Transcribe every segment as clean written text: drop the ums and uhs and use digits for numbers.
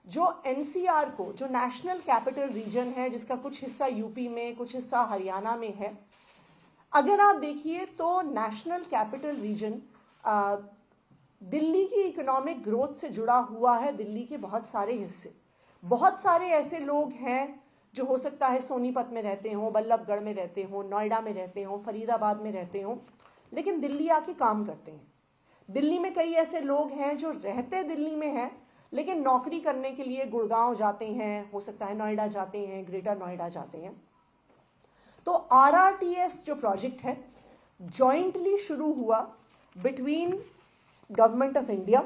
जो एनसीआर को, जो नेशनल कैपिटल रीजन है, जिसका कुछ हिस्सा यूपी में, कुछ हिस्सा हरियाणा में है, अगर आप देखिए तो नेशनल कैपिटल रीजन दिल्ली की इकोनॉमिक ग्रोथ से जुड़ा हुआ है। दिल्ली के बहुत सारे हिस्से, बहुत सारे ऐसे लोग हैं जो हो सकता है सोनीपत में रहते हों, बल्लभगढ़ में रहते हों, नोएडा में रहते हों, फरीदाबाद में रहते हों, लेकिन दिल्ली आके काम करते हैं। दिल्ली में कई ऐसे लोग हैं जो रहते दिल्ली में हैं लेकिन नौकरी करने के लिए गुड़गांव जाते हैं, हो सकता है नोएडा जाते हैं, ग्रेटर नोएडा जाते हैं। तो आरआरटीएस जो प्रोजेक्ट है जॉइंटली शुरू हुआ between government of India,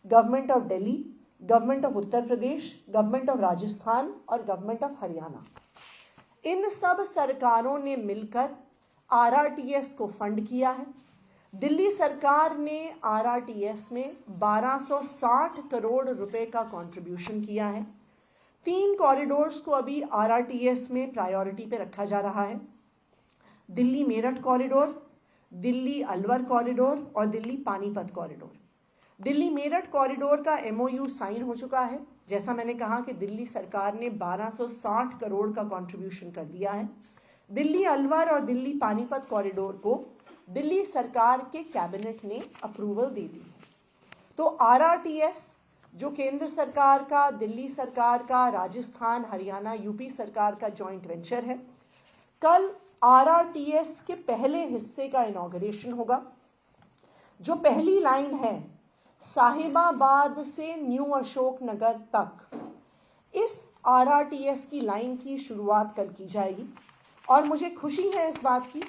government of Delhi, government of Uttar Pradesh, government of Rajasthan और गवर्नमेंट ऑफ हरियाणा। इन सब सरकारों ने मिलकर आरआरटीएस को फंड किया है। दिल्ली सरकार ने आरआरटीएस में 1260 करोड़ रुपए का कंट्रीब्यूशन किया है। 3 कॉरिडोर्स को अभी आरआरटीएस में प्रायोरिटी पे रखा जा रहा है, दिल्ली मेरठ कॉरिडोर, दिल्ली अलवर कॉरिडोर और दिल्ली पानीपत कॉरिडोर। दिल्ली मेरठ कॉरिडोर का एमओयू साइन हो चुका है। जैसा मैंने कहा कि दिल्ली सरकार ने 1260 करोड़ का कंट्रीब्यूशन कर दिया है। दिल्ली अलवर और दिल्ली पानीपत कॉरिडोर को दिल्ली सरकार के कैबिनेट ने अप्रूवल दे दी है। तो आरआरटीएस जो केंद्र सरकार का, दिल्ली सरकार का, राजस्थान, हरियाणा, यूपी सरकार का जॉइंट वेंचर है। कल आरआरटीएस के पहले हिस्से का इनॉग्रेशन होगा। जो पहली लाइन है साहिबाबाद से न्यू अशोक नगर तक, इस आरआरटीएस की लाइन की शुरुआत कल की जाएगी। और मुझे खुशी है इस बात की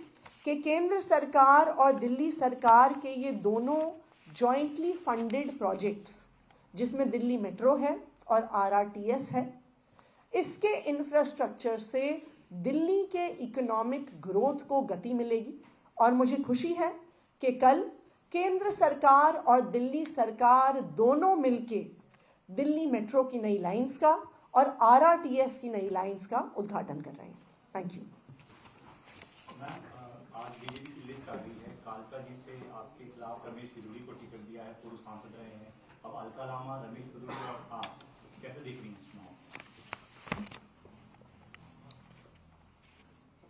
कि केंद्र सरकार और दिल्ली सरकार के ये दोनों जॉइंटली फंडेड प्रोजेक्ट्स, जिसमें दिल्ली मेट्रो है और आरआरटीएस है, इसके इंफ्रास्ट्रक्चर से दिल्ली के इकोनॉमिक ग्रोथ को गति मिलेगी। और मुझे खुशी है कि कल केंद्र सरकार और दिल्ली सरकार दोनों मिलके दिल्ली मेट्रो की नई लाइंस का और आरआरटीएस की नई लाइंस का उद्घाटन कर रहे हैं। Thank you. आज बीजेपी की लिस्ट आ गई है। कालका जी से आपके खिलाफ रमेश बिधूड़ी को टिकट दिया है, पूर्व सांसद रहे हैं। अब अलका लामा, रमेश बिधूड़ी और आप कैसे देख रही हैं चुनाव?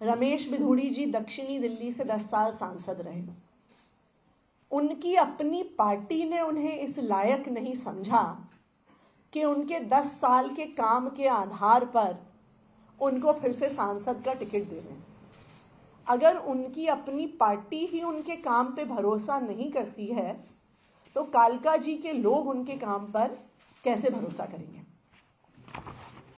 रमेश बिधूड़ी जी दक्षिणी दिल्ली से 10 साल सांसद रहे। उनकी अपनी पार्टी ने उन्हें इस लायक नहीं समझा कि उनके 10 साल के काम के आधार पर उनको फिर से सांसद का टिकट दे दें। अगर उनकी अपनी पार्टी ही उनके काम पे भरोसा नहीं करती है तो कालका जी के लोग उनके काम पर कैसे भरोसा करेंगे?